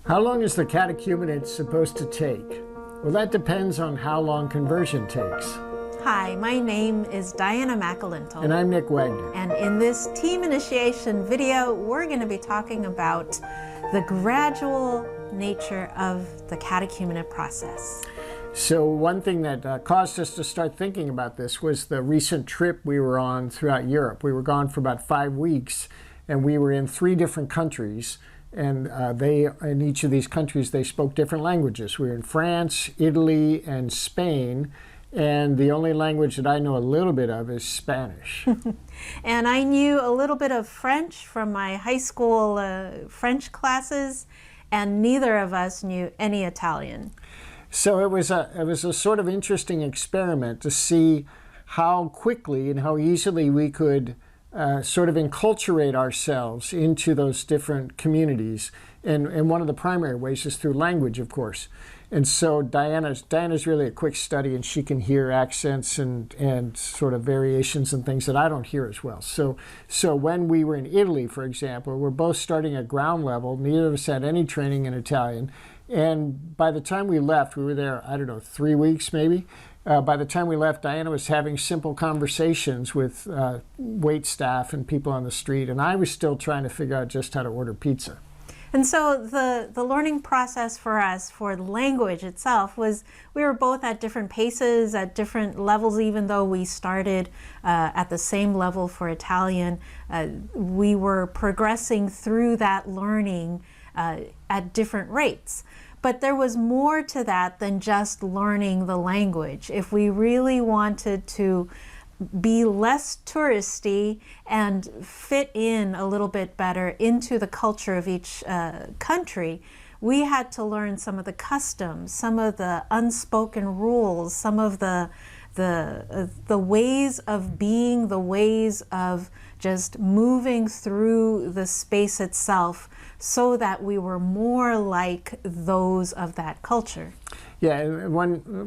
How long is the catechumenate supposed to take? Well, that depends on how long conversion takes. Hi, my name is Diana McAlintal. And I'm Nick Wagner. And in this team initiation video, we're going to be talking about the gradual nature of the catechumenate process. So one thing that caused us to start thinking about this was the recent trip we were on throughout Europe. We were gone for about 5 weeks, and we were in 3 different countries. And in each of these countries, they spoke different languages. We were in France, Italy, and Spain. And the only language that I know a little bit of is Spanish. And I knew a little bit of French from my high school French classes, and neither of us knew any Italian. So it was a sort of interesting experiment to see how quickly and how easily we could sort of enculturate ourselves into those different communities. And one of the primary ways is through language, of course. And so Diana's really a quick study, and she can hear accents and sort of variations and things that I don't hear as well. So when we were in Italy, for example, we're both starting at ground level. Neither of us had any training in Italian. And by the time we left, we were there, I don't know, 3 weeks maybe. By the time we left, Diana was having simple conversations with wait staff and people on the street, and I was still trying to figure out just how to order pizza. And so the learning process for us, for language itself, was we were both at different paces, at different levels. Even though we started at the same level for Italian, we were progressing through that learning at different rates. But there was more to that than just learning the language. If we really wanted to be less touristy and fit in a little bit better into the culture of each country, we had to learn some of the customs, some of the unspoken rules, some of the ways of being, the ways of just moving through the space itself, so that we were more like those of that culture. Yeah,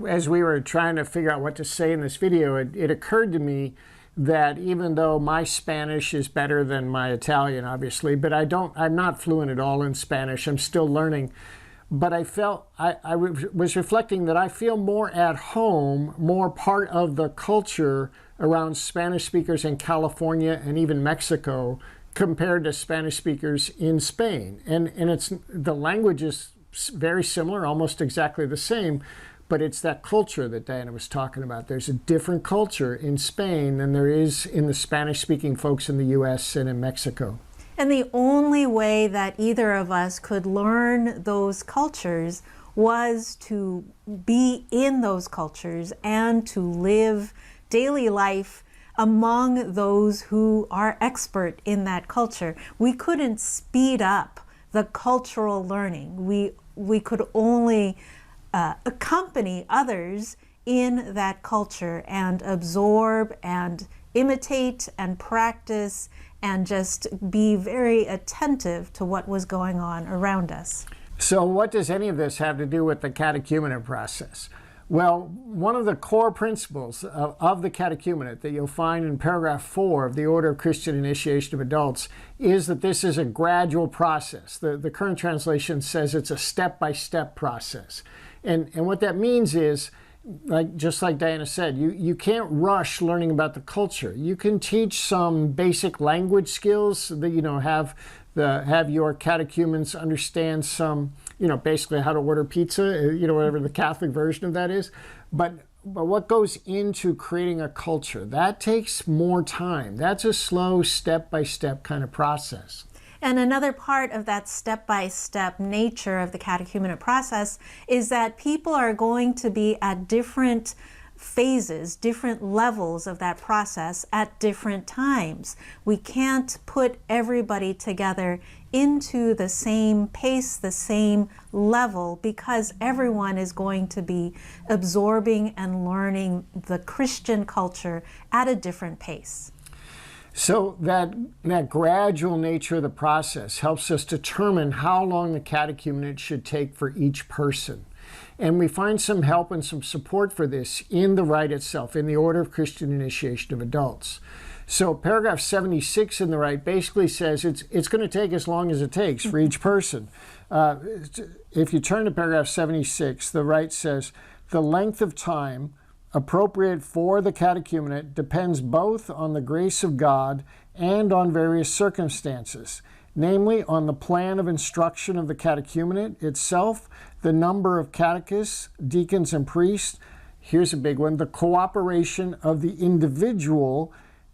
as we were trying to figure out what to say in this video, it occurred to me that even though my Spanish is better than my Italian, obviously, but I'm not fluent at all in Spanish. I'm still learning. But I was reflecting that I feel more at home, more part of the culture around Spanish speakers in California and even Mexico compared to Spanish speakers in Spain. And the language is very similar, almost exactly the same, but it's that culture that Diana was talking about. There's a different culture in Spain than there is in the Spanish-speaking folks in the US and in Mexico. And the only way that either of us could learn those cultures was to be in those cultures and to live daily life among those who are expert in that culture. We couldn't speed up the cultural learning. We could only accompany others in that culture and absorb and imitate and practice and just be very attentive to what was going on around us. So what does any of this have to do with the catechumenate process? Well, one of the core principles of the catechumenate that you'll find in paragraph 4 of the Order of Christian Initiation of Adults is that this is a gradual process. The current translation says it's a step-by-step process. And what that means is, just like Diana said, you can't rush learning about the culture. You can teach some basic language skills that, have your catechumens understand some, basically how to order pizza, whatever the Catholic version of that is. But what goes into creating a culture, that takes more time. That's a slow step-by-step kind of process. And another part of that step-by-step nature of the catechumenate process is that people are going to be at different phases, different levels of that process at different times. We can't put everybody together into the same pace, the same level, because everyone is going to be absorbing and learning the Christian culture at a different pace. So that gradual nature of the process helps us determine how long the catechumenate should take for each person. And we find some help and some support for this in the rite itself, in the Order of Christian Initiation of Adults. So paragraph 76 in the rite basically says it's going to take as long as it takes for each person. If you turn to paragraph 76, the rite says, the length of time appropriate for the catechumenate depends both on the grace of God and on various circumstances, namely on the plan of instruction of the catechumenate itself, the number of catechists, deacons, and priests. Here's a big one, the cooperation of the individual,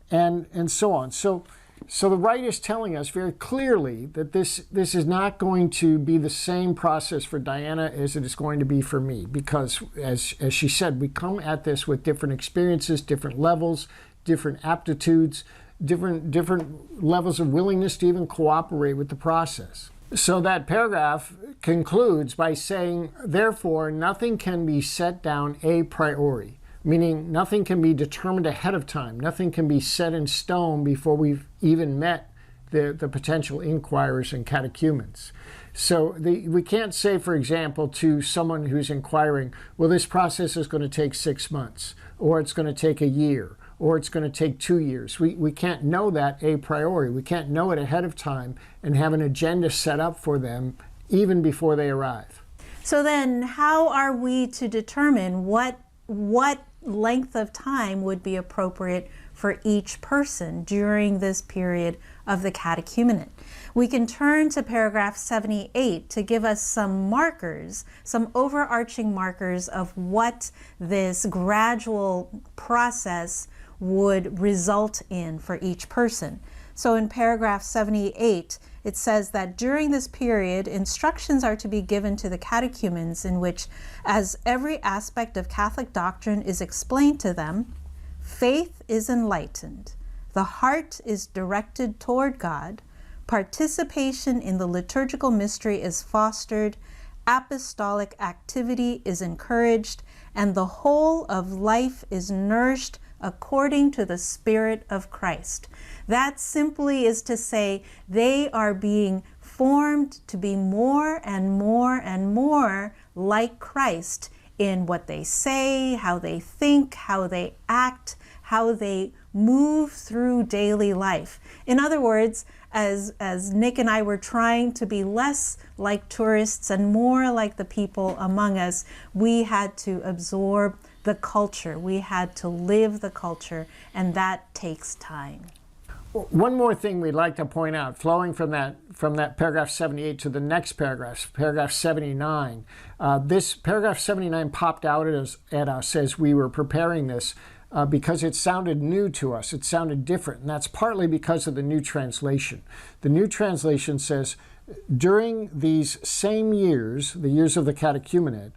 and so on. So the rite is telling us very clearly that this is not going to be the same process for Diana as it is going to be for me, because as she said, we come at this with different experiences, different levels, different aptitudes, different levels of willingness to even cooperate with the process. So that paragraph concludes by saying, therefore, nothing can be set down a priori, meaning nothing can be determined ahead of time. Nothing can be set in stone before we've even met the potential inquirers and catechumens. So we can't say, for example, to someone who's inquiring, well, this process is going to take 6 months, or it's going to take a year, or it's going to take 2 years. We can't know that a priori. We can't know it ahead of time and have an agenda set up for them even before they arrive. So then how are we to determine what length of time would be appropriate for each person during this period of the catechumenate? We can turn to paragraph 78 to give us some markers, some overarching markers of what this gradual process would result in for each person. So in paragraph 78, it says that during this period, instructions are to be given to the catechumens in which, as every aspect of Catholic doctrine is explained to them, faith is enlightened, the heart is directed toward God, participation in the liturgical mystery is fostered, apostolic activity is encouraged, and the whole of life is nourished according to the Spirit of Christ. That simply is to say they are being formed to be more and more and more like Christ in what they say, how they think, how they act, how they move through daily life. In other words, as Nick and I were trying to be less like tourists and more like the people among us, we had to absorb the culture. We had to live the culture, and that takes time. One more thing we'd like to point out, flowing from that paragraph 78 to the next paragraph, paragraph 79. This paragraph 79 popped out at us as we were preparing this because it sounded new to us. It sounded different, and that's partly because of the new translation. The new translation says, during these same years, the years of the catechumenate,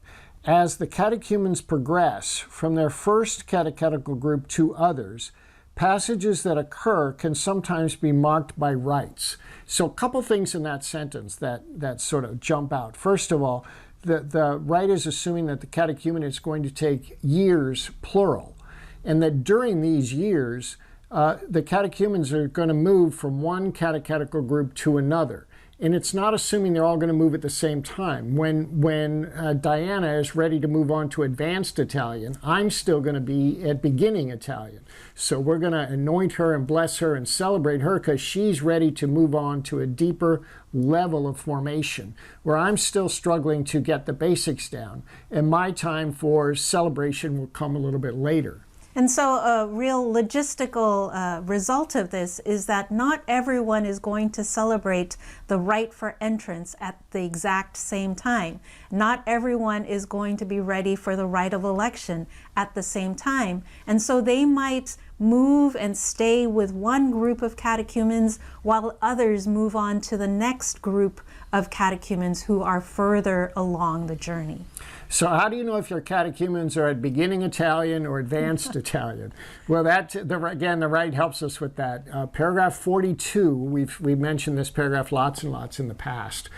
as the catechumens progress from their first catechetical group to others, passages that occur can sometimes be marked by rites. So a couple things in that sentence that sort of jump out. First of all, the rite is assuming that the catechumenate is going to take years, plural, and that during these years, the catechumens are going to move from one catechetical group to another. And it's not assuming they're all going to move at the same time. When Diana is ready to move on to advanced Italian, I'm still going to be at beginning Italian. So we're going to anoint her and bless her and celebrate her because she's ready to move on to a deeper level of formation, where I'm still struggling to get the basics down. And my time for celebration will come a little bit later. And so a real logistical result of this is that not everyone is going to celebrate the rite for entrance at the exact same time. Not everyone is going to be ready for the rite of election at the same time. And so they might move and stay with one group of catechumens while others move on to the next group of catechumens who are further along the journey. So how do you know if your catechumens are at beginning Italian or advanced Italian? Well, again, the rite helps us with that. Paragraph 42, we've mentioned this paragraph lots and lots in the past,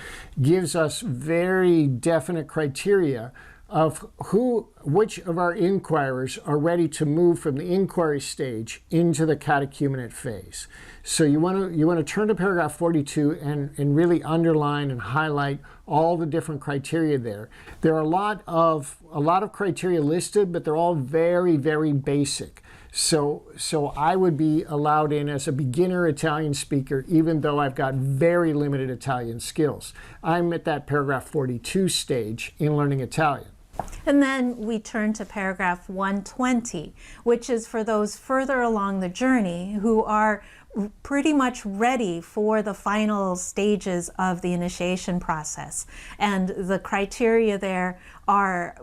gives us very definite criteria of which of our inquirers are ready to move from the inquiry stage into the catechumenate phase. So you want to turn to paragraph 42 and really underline and highlight all the different criteria there. There are a lot of criteria listed, but they're all very, very basic. So I would be allowed in as a beginner Italian speaker, even though I've got very limited Italian skills. I'm at that paragraph 42 stage in learning Italian. And then we turn to paragraph 120, which is for those further along the journey who are pretty much ready for the final stages of the initiation process. And the criteria there are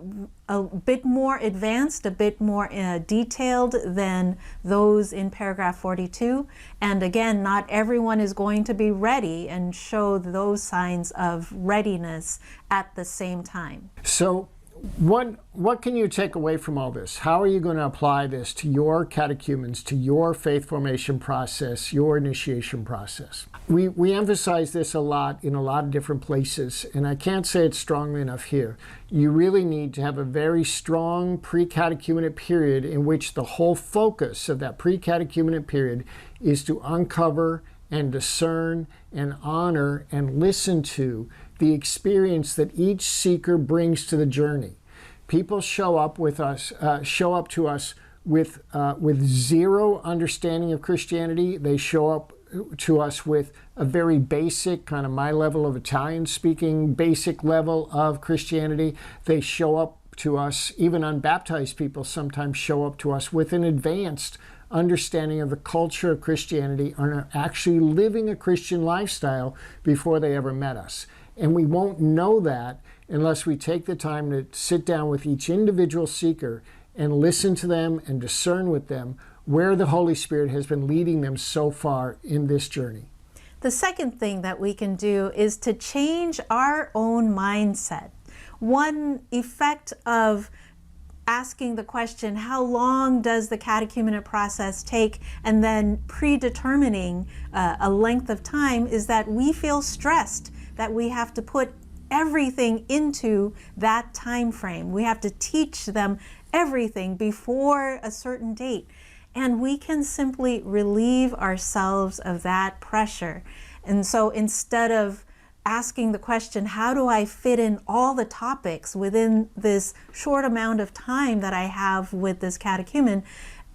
a bit more advanced, a bit more detailed than those in paragraph 42. And again, not everyone is going to be ready and show those signs of readiness at the same time. So what can you take away from all this? How are you going to apply this to your catechumens, to your faith formation process, your initiation process? We emphasize this a lot in a lot of different places, and I can't say it strongly enough here. You really need to have a very strong pre-catechumenate period in which the whole focus of that pre-catechumenate period is to uncover and discern and honor and listen to the experience that each seeker brings to the journey. People show up to us with zero understanding of Christianity. They show up to us with a very basic, kind of my level of Italian speaking, basic level of Christianity. They show up to us, even unbaptized people sometimes show up to us with an advanced understanding of the culture of Christianity and are actually living a Christian lifestyle before they ever met us. And we won't know that unless we take the time to sit down with each individual seeker and listen to them and discern with them where the Holy Spirit has been leading them so far in this journey. The second thing that we can do is to change our own mindset. One effect of asking the question, how long does the catechumenate process take, and then predetermining a length of time, is that we feel stressed that we have to put everything into that time frame. We have to teach them everything before a certain date. And we can simply relieve ourselves of that pressure. And so instead of asking the question, how do I fit in all the topics within this short amount of time that I have with this catechumen,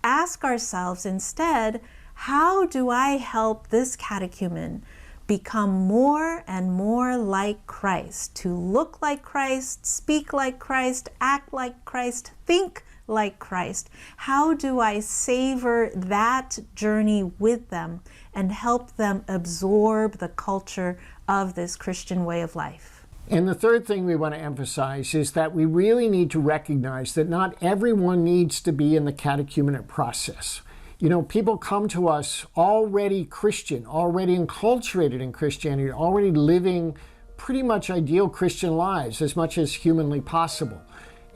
ask ourselves instead, how do I help this catechumen become more and more like Christ, to look like Christ, speak like Christ, act like Christ, think like Christ? How do I savor that journey with them and help them absorb the culture of this Christian way of life? And the third thing we want to emphasize is that we really need to recognize that not everyone needs to be in the catechumenate process. You know, people come to us already Christian, already enculturated in Christianity, already living pretty much ideal Christian lives as much as humanly possible.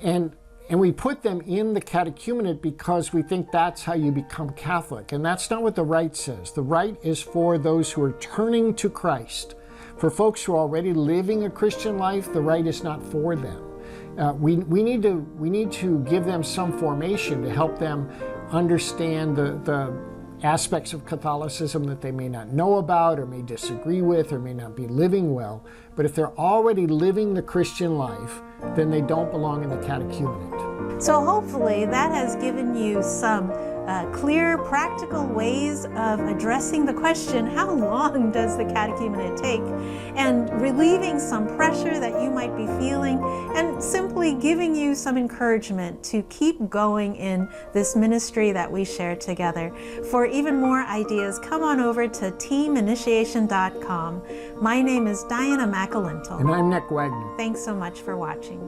And we put them in the catechumenate because we think that's how you become Catholic. And that's not what the rite says. The rite is for those who are turning to Christ. For folks who are already living a Christian life, the rite is not for them. We need to give them some formation to help them understand the aspects of Catholicism that they may not know about or may disagree with or may not be living well. But if they're already living the Christian life, then they don't belong in the catechumenate. So hopefully that has given you some clear, practical ways of addressing the question, how long does the catechumenate take? And relieving some pressure that you might be feeling, and simply giving you some encouragement to keep going in this ministry that we share together. For even more ideas, come on over to teaminitiation.com. My name is Diana McAlintal. And I'm Nick Wagner. Thanks so much for watching.